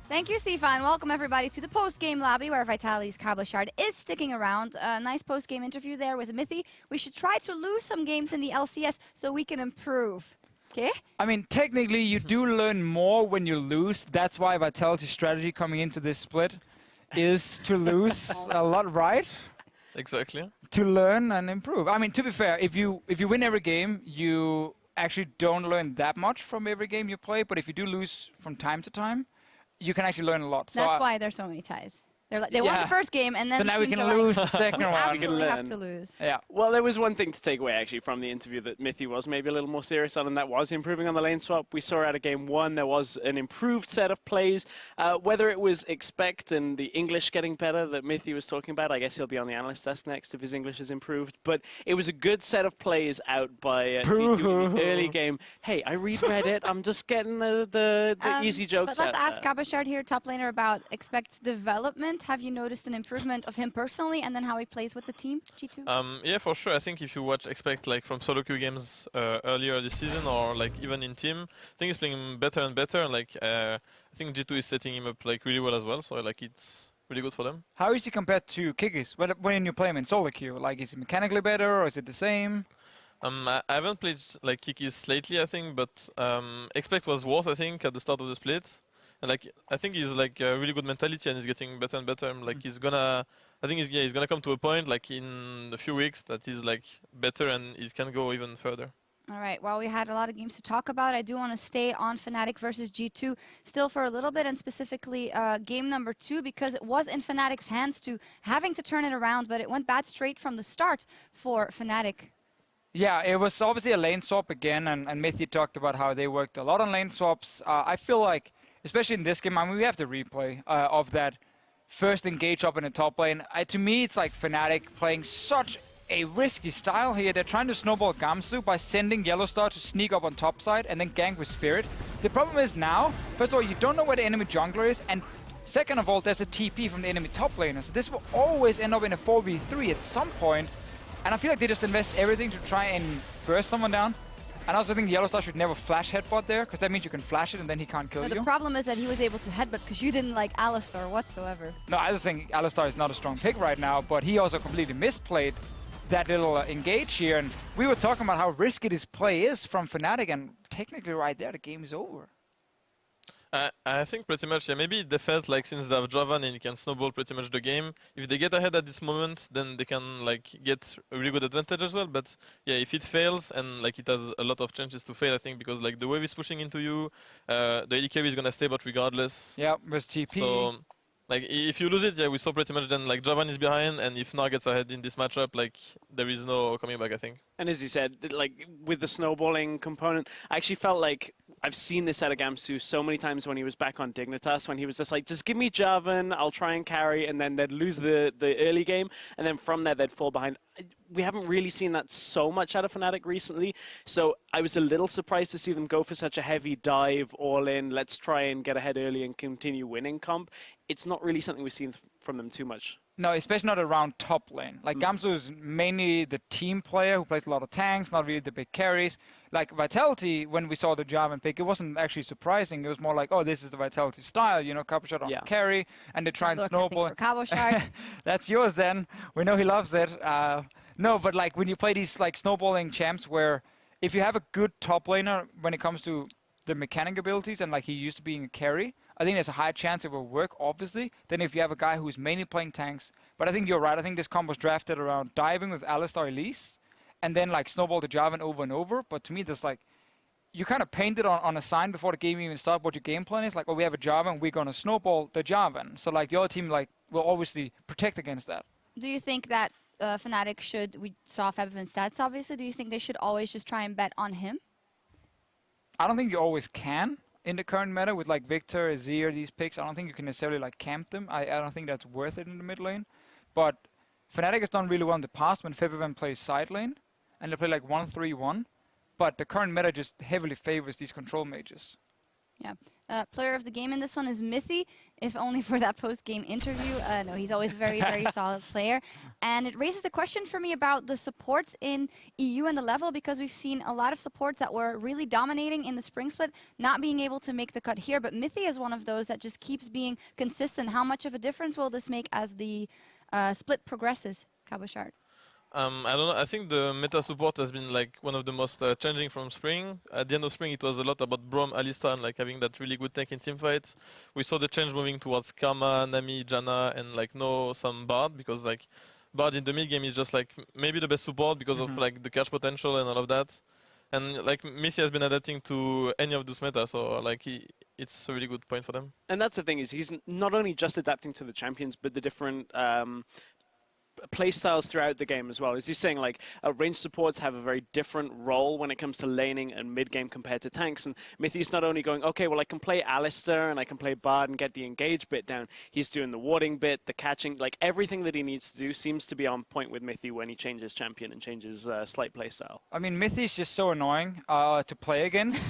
Thank you, Sifan. Welcome, everybody, to the post-game lobby where Vitality's Cabochard is sticking around. A nice post-game interview there with Mithy. We should try to lose some games in the LCS so we can improve. Okay? I mean, technically, you do learn more when you lose. That's why Vitality's strategy coming into this split is to lose a lot, right? Exactly. To learn and improve. I mean, to be fair, if you win every game, you actually don't learn that much from every game you play. But if you do lose from time to time, you can actually learn a lot. So that's why there's so many ties. They won the first game, and then so now we can lose the second one. We absolutely have to lose. Yeah. Well, there was one thing to take away, actually, from the interview that Mithy was maybe a little more serious on, and that was improving on the lane swap. We saw out of game one, there was an improved set of plays. Whether it was expect and the English getting better that Mithy was talking about, I guess he'll be on the analyst desk next if his English is improved. But it was a good set of plays out by G2 in the early game. Hey, I read Reddit. I'm just getting the easy jokes But let's out ask Cabochard here, top laner, about expect's development. Have you noticed an improvement of him personally, and then how he plays with the team, G2? Yeah, for sure. I think if you watch Expect like from solo queue games earlier this season, or like even in team, I think he's playing better and better. And like I think G2 is setting him up like really well as well. So like it's really good for them. How is he compared to Kikis when you play him in solo queue? Like, is he mechanically better, or is it the same? I haven't played like Kikis lately, I think, but Expect was worse, I think, at the start of the split. And like I think he's like a really good mentality, and he's getting better and better. And, like he's gonna come to a point like in a few weeks that he's like better and he can go even further. All right, well, we had a lot of games to talk about. I do want to stay on Fnatic versus G2 still for a little bit, and specifically game number 2, because it was in Fnatic's hands to having to turn it around, but it went bad straight from the start for Fnatic. Yeah, it was obviously a lane swap again, and Mithy talked about how they worked a lot on lane swaps. I feel like, especially in this game, I mean, we have the replay of that first engage up in the top lane. To me, it's like Fnatic playing such a risky style here. They're trying to snowball Gamsu by sending Yellowstar to sneak up on top side and then gank with Spirit. The problem is now, first of all, you don't know where the enemy jungler is, and second of all, there's a TP from the enemy top laner. So this will always end up in a 4v3 at some point. And I feel like they just invest everything to try and burst someone down. And I also think Yellowstar should never flash headbutt there, because that means you can flash it and then he can't kill you. The problem is that he was able to headbutt because you didn't like Alistar whatsoever. No, I just think Alistar is not a strong pick right now, but he also completely misplayed that little engage here. And we were talking about how risky this play is from Fnatic, and technically right there, the game is over. I think pretty much, yeah, maybe they felt like since they have Javan and you can snowball pretty much the game, if they get ahead at this moment, then they can like get a really good advantage as well. But yeah, if it fails, and like it has a lot of chances to fail, I think, because like the wave is pushing into you, the AD carry is gonna stay but regardless. Yeah, with TP. So like if you lose it, yeah, we saw pretty much then like Javan is behind, and if Nar gets ahead in this matchup, like there is no coming back, I think. And as you said, like with the snowballing component, I actually felt like I've seen this out of Gamsu so many times when he was back on Dignitas, when he was just like, just give me Javan, I'll try and carry, and then they'd lose the early game, and then from there they'd fall behind. We haven't really seen that so much out of Fnatic recently, so I was a little surprised to see them go for such a heavy dive, all in, let's try and get ahead early and continue winning comp. It's not really something we've seen from them too much. No, especially not around top lane. Like Gamsu is mainly the team player who plays a lot of tanks, not really the big carries. Like Vitality, when we saw the Jarvan pick, it wasn't actually surprising. It was more like, oh, this is the Vitality style, you know, Cabochard on carry, and they try and snowball. That's yours then. We know he loves it. No, but like when you play these like snowballing champs where if you have a good top laner when it comes to the mechanic abilities, and like he used to being a carry, I think there's a high chance it will work, obviously, than if you have a guy who's mainly playing tanks. But I think you're right. I think this comp was drafted around diving with Alistar Elise, and then like snowball the Jarvan over and over. But to me, there's like, you kind of painted on a sign before the game even started what your game plan is. Like, oh, we have a Jarvan, we're going to snowball the Jarvan. So like the other team like will obviously protect against that. Do you think that Fnatic should, we saw Febiven's stats obviously, do you think they should always just try and bet on him? I don't think you always can. In the current meta with like Victor, Azir, these picks, I don't think you can necessarily like camp them. I don't think that's worth it in the mid lane. But Fnatic has done really well in the past when Febiven plays side lane, and they play like 1-3-1. But the current meta just heavily favors these control mages. Yeah. Player of the game in this one is Mythy, if only for that post-game interview. No, he's always a very, very solid player. And it raises the question for me about the supports in EU and the level, because we've seen a lot of supports that were really dominating in the spring split, not being able to make the cut here. But Mythy is one of those that just keeps being consistent. How much of a difference will this make as the split progresses, Cabochard? I don't know. I think the meta support has been like one of the most changing from spring. At the end of spring, it was a lot about Braum, Alistar, and like having that really good tank in teamfights. We saw the change moving towards Karma, Nami, Janna, and like some Bard, because like Bard in the mid game is just like maybe the best support because of like the catch potential and all of that. And like Missy has been adapting to any of those meta, so like it's a really good point for them. And that's the thing, is he's not only just adapting to the champions, but the different play styles throughout the game as well. As you're saying, like ranged supports have a very different role when it comes to laning and mid game compared to tanks. And Mythy's not only going, okay, well I can play Alistar and I can play Bard and get the engage bit down. He's doing the warding bit, the catching, like everything that he needs to do seems to be on point with Mythy when he changes champion and changes slight play style. I mean, Mythy's just so annoying to play against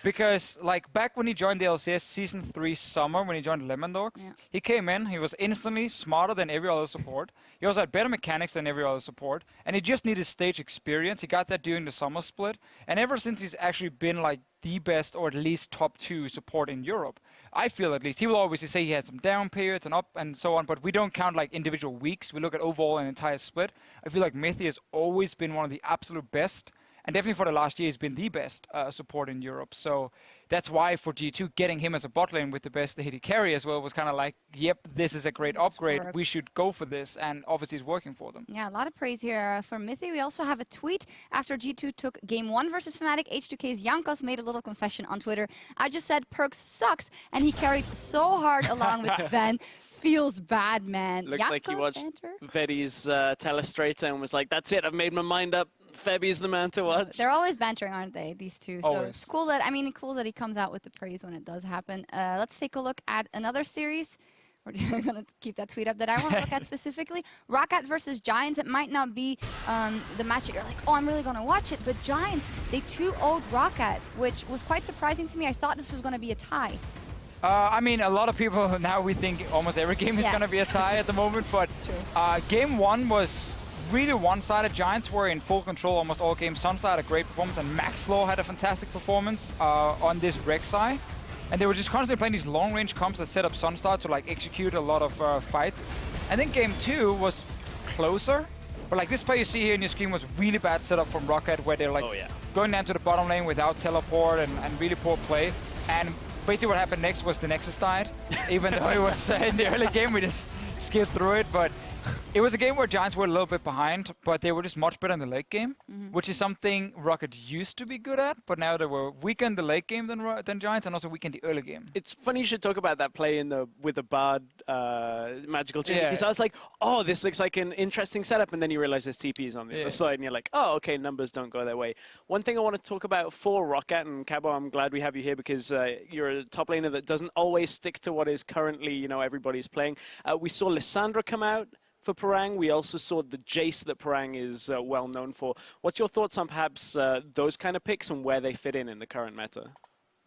because, like, back when he joined the LCS Season 3 summer, when he joined Lemon Dogs, he came in, he was instantly smarter than every other support. He also had better mechanics than every other support, and he just needed stage experience. He got that during the summer split, and ever since he's actually been, like, the best or at least top 2 support in Europe. I feel at least. He will obviously say he had some down periods and up and so on, but we don't count like individual weeks. We look at overall an entire split. I feel like Mythy has always been one of the absolute best, and definitely for the last year he's been the best support in Europe. So that's why for G2 getting him as a bot lane with the best AD carry as well was kind of like, yep, this is a great upgrade. We should go for this, and obviously it's working for them. Yeah, a lot of praise here for Mythy. We also have a tweet after G2 took Game 1 versus Fnatic. H2K's Jankos made a little confession on Twitter. I just said Perks sucks, and he carried so hard along with Ben. Feels bad, man. Looks like he watched Vedi's telestrator and was like, that's it, I've made my mind up. Febi's the man to watch. They're always bantering, aren't they, these two? So always. it's cool that, cool that he comes out with the praise when it does happen. Let's take a look at another series. We're going to keep that tweet up that I want to look at specifically. Roccat versus Giants. It might not be the match that you're like, oh, I'm really going to watch it. But Giants, they 2-0'd Roccat, which was quite surprising to me. I thought this was going to be a tie. I mean, a lot of people now we think almost every game is going to be a tie at the moment, but Game 1 was really one-sided. Giants were in full control almost all game. Sunstar had a great performance, and Maxlaw had a fantastic performance on this Rek'Sai. And they were just constantly playing these long-range comps that set up Sunstar to like execute a lot of fights. I think Game 2 was closer, but like this play you see here in your screen was really bad setup from Roccat, where they're like going down to the bottom lane without teleport and really poor play. And basically what happened next was the Nexus died, even though it was in the early game, we just skipped through it. But it was a game where Giants were a little bit behind, but they were just much better in the late game, which is something Rocket used to be good at, but now they were weaker in the late game than Giants, and also weaker in the early game. It's funny you should talk about that play with the Bard magical chain, because I was like, oh, this looks like an interesting setup, and then you realize there's TPs on the other side, and you're like, oh, okay, numbers don't go their way. One thing I want to talk about for Roccat, and Cabo, I'm glad we have you here, because you're a top laner that doesn't always stick to what is currently, everybody's playing. We saw Lissandra come out for Parang. We also saw the Jace that Parang is well known for. What's your thoughts on perhaps those kind of picks and where they fit in the current meta?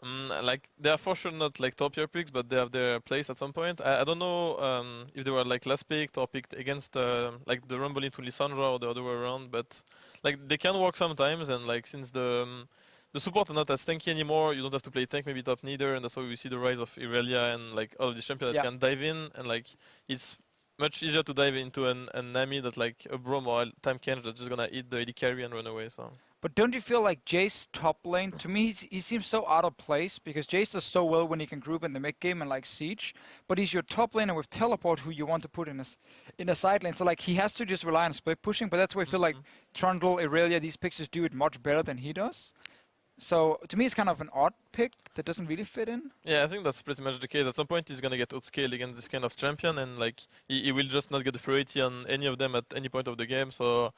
Like they are for sure not like top tier picks, but they have their place at some point. I don't know if they were like last picked or picked against like the Rumble into Lissandra or the other way around, but like they can work sometimes. And like since the support are not as tanky anymore, you don't have to play tank, maybe top neither, and that's why we see the rise of Irelia and like all of these champions that can dive in, and like it's much easier to dive into an Nami that like a Braum or a Time Kench that's just gonna eat the AD carry and run away. So. But don't you feel like Jace top lane, to me, he seems so out of place, because Jace does so well when he can group in the mid game and like Siege, but he's your top laner with teleport who you want to put in a side lane. So like he has to just rely on split pushing, but that's why I feel like Trundle, Irelia, these picks just do it much better than he does. So to me, it's kind of an odd pick that doesn't really fit in. Yeah, I think that's pretty much the case. At some point, he's gonna get outscaled against this kind of champion, and like he will just not get the priority on any of them at any point of the game. So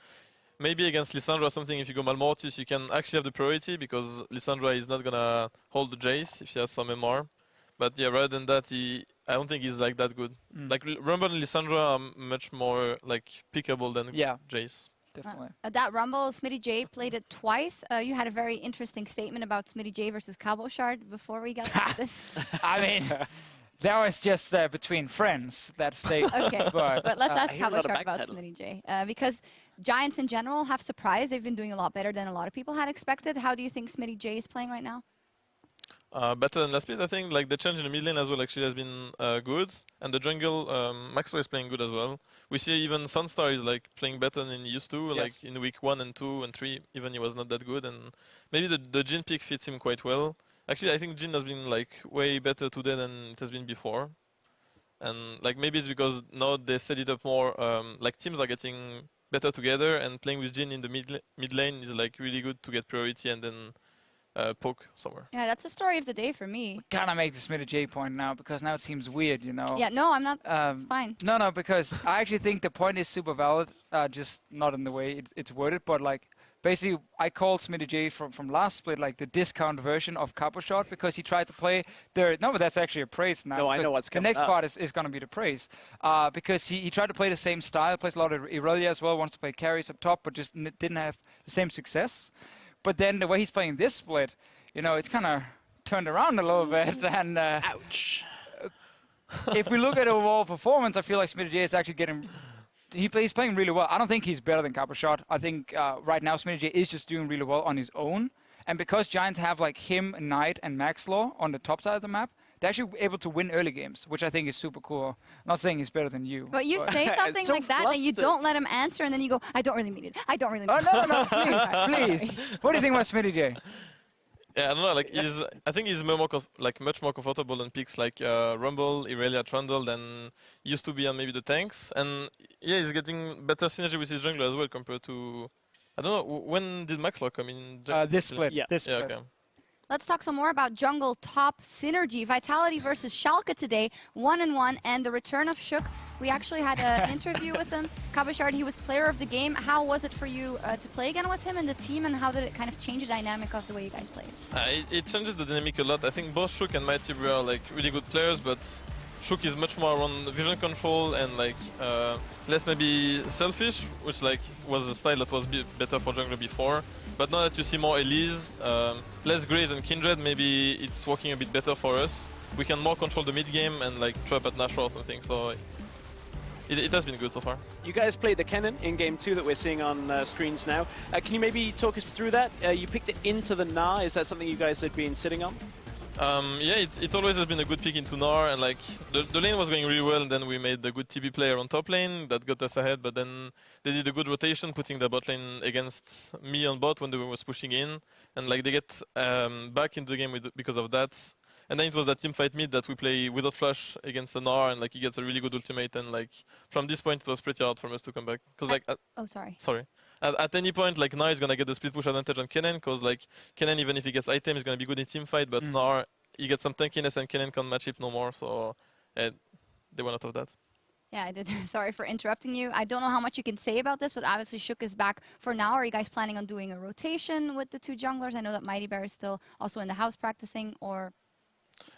maybe against Lissandra or something, if you go Malmortius, you can actually have the priority, because Lissandra is not gonna hold the Jace if she has some MR. But yeah, rather than that, I don't think he's like that good. Like Rumble and Lissandra are much more like pickable than Jace. definitely. At that Rumble, Smitty J played it twice. You had a very interesting statement about Smitty J versus Cabochard before we got to this. I mean, that was just between friends, that statement. Okay, but let's ask I hear a lot of Cabochard about backpedaling. Smitty J. Because Giants in general have surprised. They've been doing a lot better than a lot of people had expected. How do you think Smitty J is playing right now? Better than last split, I think. Like the change in the mid lane as well actually has been good, and the jungle Maxwell is playing good as well. We see even Sunstar is like playing better than he used to. Yes. Like in week 1 and 2 and 3, even he was not that good, and maybe the Jhin pick fits him quite well. Actually, I think Jhin has been like way better today than it has been before, and like maybe it's because now they set it up more. Like teams are getting better together, and playing with Jhin in the mid lane is like really good to get priority and then poke somewhere. Yeah, that's the story of the day for me. Kind of make the Smitty J point now because now it seems weird, you know. Yeah, no, I'm not. It's fine. No, because I actually think the point is super valid, just not in the way it's worded, but like basically I called Smitty J from last split like the discount version of Cabochard because he tried to play the but that's actually a praise now. No, I know what's the coming next up. part is going to be the praise because he tried to play the same style, plays a lot of Irelia as well, wants to play carries up top, but just didn't have the same success. But then the way he's playing this split, you know, it's kind of turned around a little bit. And Ouch. if we look at overall performance, I feel like Smitty J is actually getting. He's playing really well. I don't think he's better than Cabochard. I think right now Smitty J is just doing really well on his own. And because Giants have like him, Knight, and Maxlaw on the top side of the map, they're actually able to win early games, which I think is super cool. I'm not saying he's better than you. But you say something so like that, and you flustered. don't let him answer, and then you go, I don't really mean it. I don't really mean Oh, it. no, please. What do you think about Smitty J? Yeah, I don't know. Like I think he's much more comfortable on picks like Rumble, Irelia, Trundle than he used to be on maybe the tanks. And yeah, he's getting better synergy with his jungler as well compared to. I don't know when did Maxlaw come in. This split. Yeah. This Yeah, split. okay. Let's talk some more about jungle top synergy. Vitality versus Schalke today, 1-1, and the return of Shook. We actually had an interview with him. Cabochard, he was player of the game. How was it for you to play again with him and the team, and how did it kind of change the dynamic of the way you guys played? It changes the dynamic a lot. I think both Shook and Mighty are like really good players, but Shook is much more around vision control and like less maybe selfish, which like was a style that was better for jungler before. But now that you see more Elise, less Graves and Kindred, maybe it's working a bit better for us. We can more control the mid game and like trap at Nashor or something. So it has been good so far. You guys played the Kennen in game 2 that we're seeing on screens now. Can you maybe talk us through that? You picked it into the Gnar. Is that something you guys had been sitting on? Yeah, it always has been a good pick into Gnar, and like the lane was going really well, and then we made the good TB player on top lane that got us ahead, but then they did a good rotation, putting the bot lane against me on bot when they was pushing in, and like they get back into the game because of that. And then it was that team fight mid that we play without flash against the Gnar, and like he gets a really good ultimate, and like from this point it was pretty hard for us to come back. Cause like Oh, sorry. At any point, like Gnar is gonna get the split push advantage on Kennen, cause like Kennen, even if he gets item, is gonna be good in team fight. But Gnar, he gets some tankiness, and Kennen can't match it no more. So they went out of that. Yeah, I did. Sorry for interrupting you. I don't know how much you can say about this, but obviously Shook is back for now. Are you guys planning on doing a rotation with the two junglers? I know that Mighty Bear is still also in the house practicing, or...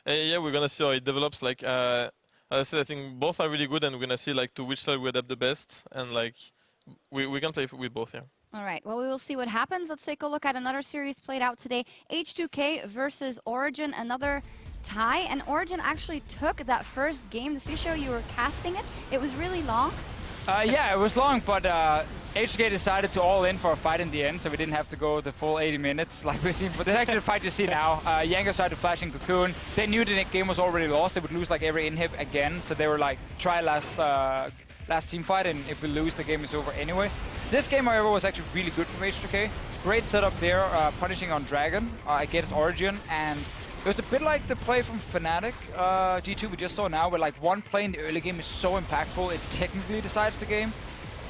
Yeah, we're gonna see how it develops. Like as I said, I think both are really good, and we're gonna see like to which side we adapt the best, and like we can play with both. Yeah. All right, well, we will see what happens. Let's take a look at another series played out today. H2K versus Origin, another tie. And Origin actually took that first game. The Fisho, you were casting it. It was really long. Yeah, it was long, but HK decided to all in for a fight in the end, so we didn't have to go the full 80 minutes like we've seen. But there's actually a fight you see now. Yango started flashing Cocoon. They knew the game was already lost. They would lose like every inhib again, so they were like, try last team fight, and if we lose, the game is over anyway. This game, however, was actually really good from H2K. Great setup there, punishing on Dragon against Origin, and it was a bit like the play from Fnatic G2 we just saw now, where like one play in the early game is so impactful it technically decides the game,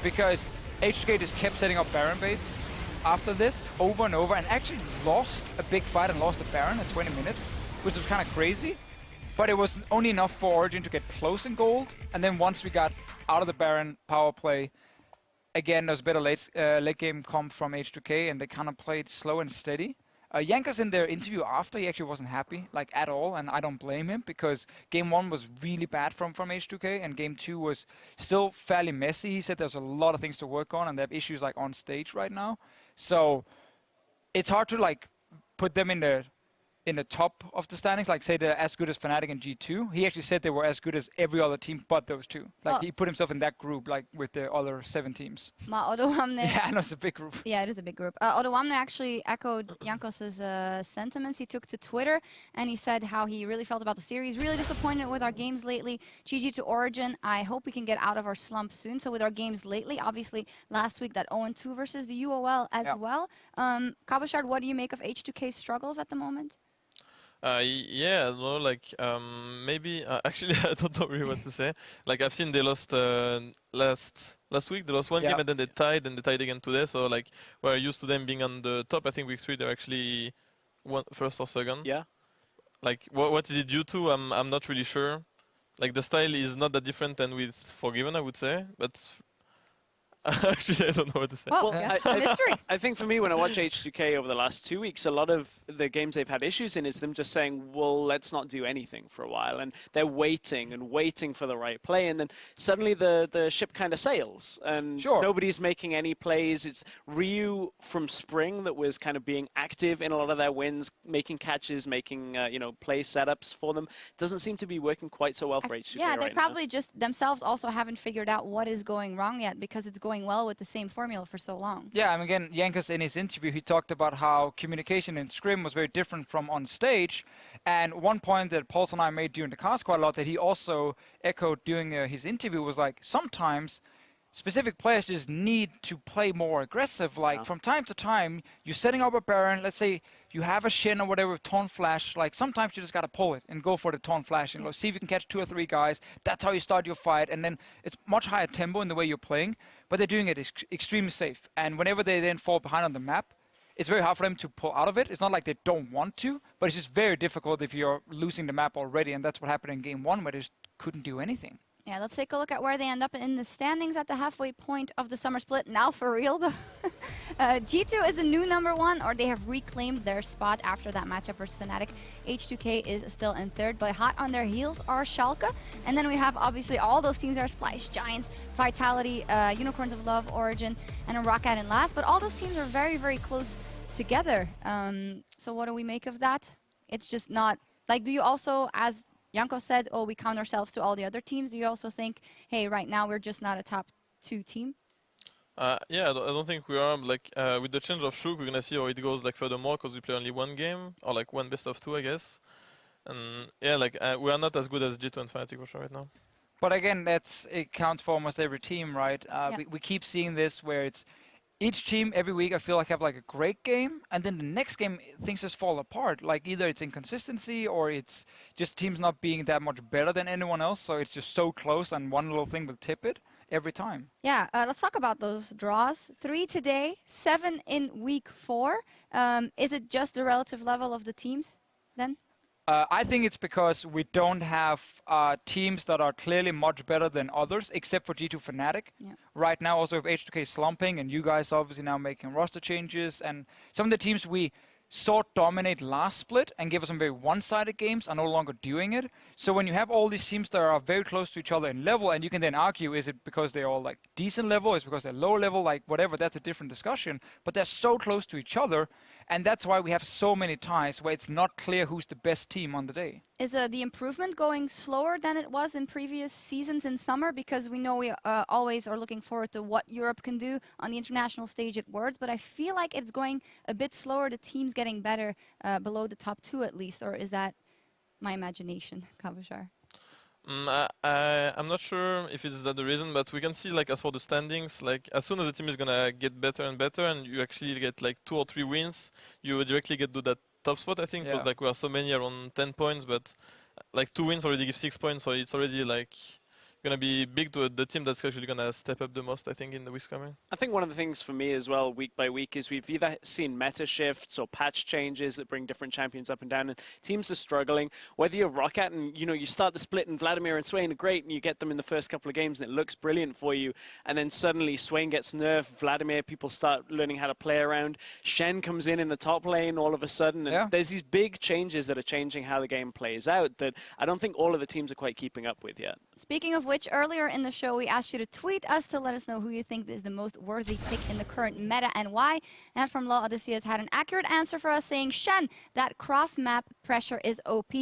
because H2K just kept setting up Baron baits after this over and over, and actually lost a big fight and lost a Baron at 20 minutes, which was kind of crazy. But it was only enough for Origin to get close in gold, and then once we got out of the Baron power play, again there was a better late game comp from H2K, and they kind of played slow and steady. Jankos in their interview after, he actually wasn't happy, like at all, and I don't blame him because game 1 was really bad from H2K, and game 2 was still fairly messy. He said there's a lot of things to work on, and they have issues like on stage right now. So it's hard to like put them in the top of the standings, like say they're as good as Fnatic and G2. He actually said they were as good as every other team but those two. Like he put himself in that group, like with the other 7 teams. Yeah, I know it's a big group. Yeah, it is a big group. Odawamne actually echoed Jankos' sentiments. He took to Twitter and he said how he really felt about the series. Really disappointed with our games lately. GG to Origin. I hope we can get out of our slump soon. So with our games lately, obviously last week that 0-2 versus the UOL as well. Cabochard, what do you make of H2K's struggles at the moment? Yeah, no, like maybe actually I don't know really what to say. Like I've seen they lost last week. They lost one game and then they tied again today. So like we're used to them being on the top. I think week 3 they're actually first or second. Yeah. Like what is it due to? I'm not really sure. Like the style is not that different than with Forgiven, I would say, but. Actually, I don't know what to say. Well, mystery. I think for me, when I watch H2K over the last 2 weeks, a lot of the games they've had issues in is them just saying, well, let's not do anything for a while. And they're waiting and waiting for the right play. And then suddenly the ship kind of sails. And nobody's making any plays. It's Ryu from Spring that was kind of being active in a lot of their wins, making catches, making play setups for them. Doesn't seem to be working quite so well for H2K Yeah, they right probably just themselves also haven't figured out what is going wrong yet because it's going well with the same formula for so long. Yeah, I mean, again, Jankos in his interview, he talked about how communication in Scrim was very different from on stage. And one point that Paulson and I made during the cast quite a lot that he also echoed during his interview was like, sometimes specific players just need to play more aggressive. Like from time to time, you're setting up a Baron, let's say you have a Shin or whatever with Taunt Flash, like sometimes you just gotta pull it and go for the Taunt Flash and go see if you can catch 2 or 3 guys. That's how you start your fight, and then it's much higher tempo in the way you're playing, but they're doing it extremely safe. And whenever they then fall behind on the map, it's very hard for them to pull out of it. It's not like they don't want to, but it's just very difficult if you're losing the map already, and that's what happened in game 1 where they just couldn't do anything. Yeah, let's take a look at where they end up in the standings at the halfway point of the summer split. Now for real, though. G2 is the new #1, or they have reclaimed their spot after that matchup versus Fnatic. H2K is still in 3rd, but hot on their heels are Schalke. And then we have, obviously, all those teams are Splice, Giants, Vitality, Unicorns of Love, Origin, and a Rocket in last. But all those teams are very, very close together. So what do we make of that? It's just not... Like, do you also, as Jankos said, oh, we count ourselves to all the other teams. Do you also think, hey, right now we're just not a top 2 team? Yeah, I don't think we are. Like with the change of Shook, we're gonna see how it goes like furthermore because we play only 1 game or like 1 best of 2, I guess. And yeah, like we are not as good as G2 and Fnatic for sure right now. But again, it counts for almost every team, right? We keep seeing this where it's each team every week I feel like have like a great game, and then the next game things just fall apart. Like either it's inconsistency or it's just teams not being that much better than anyone else, so it's just so close and one little thing will tip it every time. Yeah, let's talk about those draws. 3 today, 7 in week 4. Is it just the relative level of the teams then? I think it's because we don't have teams that are clearly much better than others, except for G2 Fnatic. Yeah. Right now, also with H2K slumping, and you guys obviously now making roster changes, and some of the teams we saw dominate last split and give us some very one-sided games are no longer doing it. So when you have all these teams that are very close to each other in level, and you can then argue, is it because they're all like decent level, is it because they're low level, like whatever, that's a different discussion. But they're so close to each other, and that's why we have so many ties where it's not clear who's the best team on the day. Is the improvement going slower than it was in previous seasons in summer? Because we know we always are looking forward to what Europe can do on the international stage at Worlds, but I feel like it's going a bit slower, the teams getting better below the top 2 at least, or is that my imagination, Cabochard? I'm not sure if it's that the reason, but we can see like as for the standings, like as soon as the team is gonna get better and better, and you actually get like 2 or 3 wins, you directly get to that top spot. I think because like we are so many around 10 points, but like 2 wins already give 6 points, so it's already like gonna be big to the team that's actually gonna step up the most, I think, in the weeks coming. I think one of the things for me as well, week by week, is we've either seen meta shifts or patch changes that bring different champions up and down, and teams are struggling. Whether you're Roccat and you start the split and Vladimir and Swain are great, and you get them in the first couple of games and it looks brilliant for you, and then suddenly Swain gets nerfed, Vladimir, people start learning how to play around. Shen comes in the top lane all of a sudden, and there's these big changes that are changing how the game plays out that I don't think all of the teams are quite keeping up with yet. Speaking of which, earlier in the show, we asked you to tweet us to let us know who you think is the most worthy pick in the current meta and why. And from Law Odysseus had an accurate answer for us saying, Shen, that cross-map pressure is OP.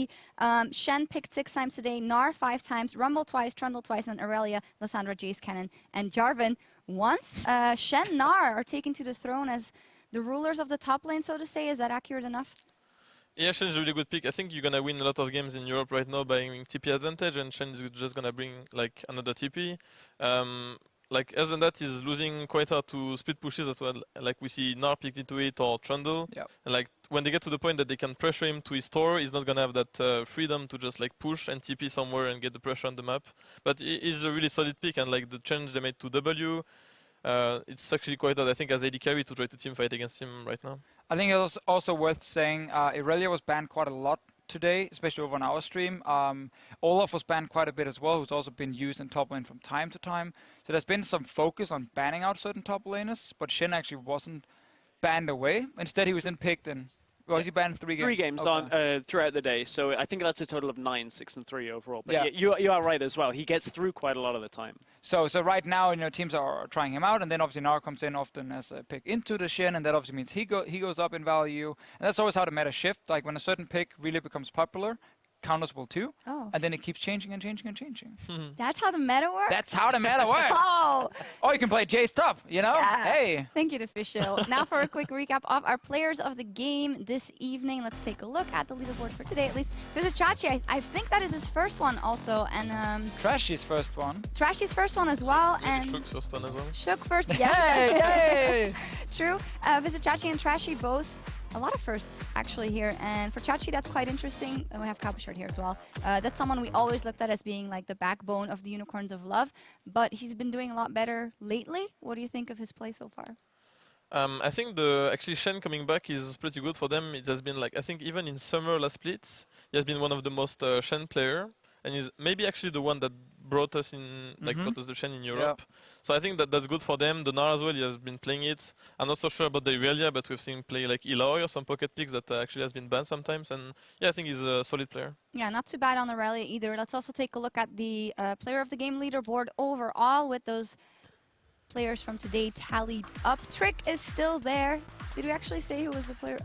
Shen picked 6 times today, Gnar 5 times, Rumble twice, Trundle twice, and Aurelia, Lissandra, Jace, Cannon, and Jarvan once. Shen, Gnar are taken to the throne as the rulers of the top lane, so to say. Is that accurate enough? Yeah, Shen is a really good pick. I think you're gonna win a lot of games in Europe right now by having TP advantage, and Shen is just gonna bring like another TP. Like other than that, he's losing quite hard to split pushes as well. Like we see Gnar picked into it or Trundle. Yep. And like when they get to the point that they can pressure him to his tower, he's not gonna have that freedom to just like push and TP somewhere and get the pressure on the map. But he's a really solid pick, and like the change they made to W. It's actually quite hard, I think, as AD carry to try to teamfight against him right now. I think it was also worth saying Aurelia was banned quite a lot today, especially over on our stream. Olaf was banned quite a bit as well, who's also been used in top lane from time to time. So there's been some focus on banning out certain top laners, but Shen actually wasn't banned away. Instead, he was in picked and... Was he banned 3 games? 3 games Okay. on throughout the day, so I think that's a total of 9, 6, and 3 overall. But Yeah. you are right as well. He gets through quite a lot of the time. So right now, teams are trying him out, and then obviously Gnar comes in often as a pick into the Shen, and that obviously means he goes up in value. And that's always how the meta shift. Like when a certain pick really becomes popular, counters will too, and then it keeps changing and changing and changing. That's how the meta works? That's how the meta works. Oh! Or you can play Jay's top, Yeah. Hey. Thank you to Official. Now for a quick recap of our players of the game this evening. Let's take a look at the leaderboard for today, at least. Vizichachi, I think that is his first one also, and Trashy's first one. Trashy's first one as well, Maybe and Shook's first one as well. Shook first, yeah. Hey! True. Vizichachi and Trashy both. A lot of firsts actually here, and for Chachi that's quite interesting. And we have Cabochard here as well. That's someone we always looked at as being like the backbone of the Unicorns of Love, but he's been doing a lot better lately. What do you think of his play so far? I think actually Shen coming back is pretty good for them. It has been like, I think even in summer last split, he has been one of the most Shen player, and he's maybe actually the one that brought us in, like brought us the Shen in Europe. Yeah. So I think that's good for them. The Gnar as well, he has been playing it. I'm not so sure about the Aurelia, but we've seen him play like Eloy or some pocket picks that actually has been banned sometimes. And yeah, I think he's a solid player. Yeah, not too bad on Aurelia either. Let's also take a look at the player of the game leaderboard overall with those players from today tallied up. Trick is still there. Did we actually say who was the player?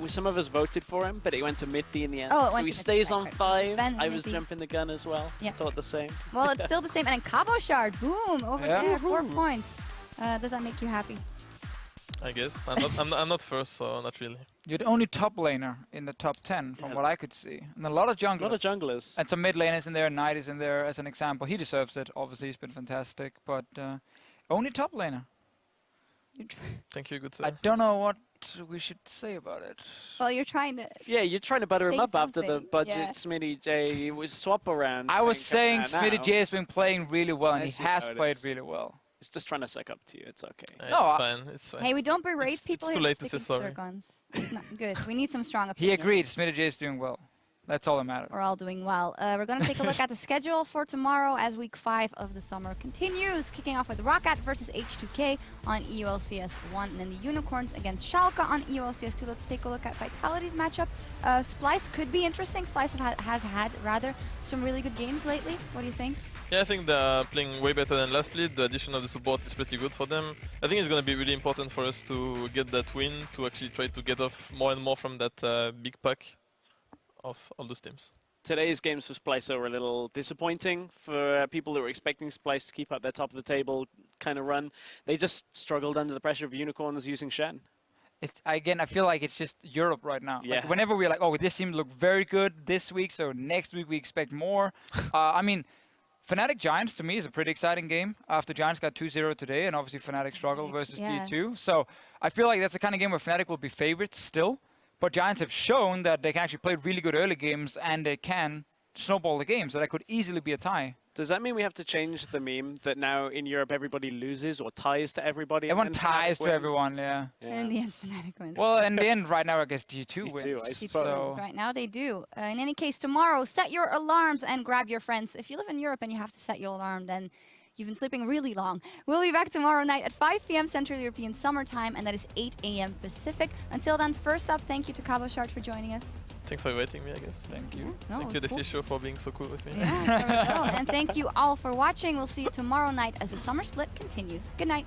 Some of us voted for him, but it went to Mithy in the end. Oh, it so went he to stays Mithy, on right. 5. Ben I was Mithy. jumping the gun as well. Yeah. Thought the same. Well, it's still the same. And then Cabochard, boom, over Yeah. there, 4 points. Does that make you happy? I guess. I'm not first, so not really. You're the only top laner in the top 10 from what I could see. And a lot of A junglers. lot of junglers. And some mid laners in there, Knight is in there as an example. He deserves it. Obviously, he's been fantastic, but only top laner. Thank you, good sir. I don't know what we should say about it. Well, you're trying to... Yeah, you're trying to butter him Say up after the something, budget yeah. Smitty J was swap around. I was thing saying coming out Smitty now. J has been playing really well, and I he see has how it played is. really well. He's just trying to suck up to you. It's okay. No, it's fine. It's fine. Hey, we don't berate It's people too here late for to say sticking to their sorry. guns. It's not good. We need some strong He opinions. agreed. Smitty J is doing well. That's all that matters. We're all doing well. We're going to take a look at the schedule for tomorrow as week 5 of the summer continues. Kicking off with Roccat versus H2K on EULCS 1, and then the Unicorns against Schalke on EULCS 2. Let's take a look at Vitality's matchup. Splice could be interesting. Splice has had rather some really good games lately. What do you think? Yeah, I think they're playing way better than last split. The addition of the support is pretty good for them. I think it's going to be really important for us to get that win, to actually try to get off more and more from that big pack of all those teams. Today's games for Splice were a little disappointing for people who were expecting Splice to keep up their top of the table kind of run. They just struggled under the pressure of Unicorns using Shen. I feel like it's just Europe right now. Yeah. Like whenever we're like, oh, this team looked very good this week, so next week we expect more. I mean, Fnatic Giants to me is a pretty exciting game after Giants got 2-0 today, and obviously Fnatic struggled versus Yeah. G2. So I feel like that's the kind of game where Fnatic will be favorites still. But Giants have shown that they can actually play really good early games and they can snowball the game, so that could easily be a tie. Does that mean we have to change the meme that now in Europe everybody loses or ties to everybody? and Everyone then Fnatic ties to wins? everyone, yeah. Yeah. In the end, Fnatic wins. Well, in the end, right now, I guess G2 G2, wins. I G2 suppose. wins. Right now they do. In any case, tomorrow, set your alarms and grab your friends. If you live in Europe and you have to set your alarm, then you've been sleeping really long. We'll be back tomorrow night at 5 p.m. Central European Summer Time, and that is 8 a.m. Pacific. Until then, first up, thank you to Cabochard for joining us. Thanks for inviting me, I guess. Thank you. No, Thank it you, was The cool. Fish Show, for being so cool with me. Yeah, and thank you all for watching. We'll see you tomorrow night as the summer split continues. Good night.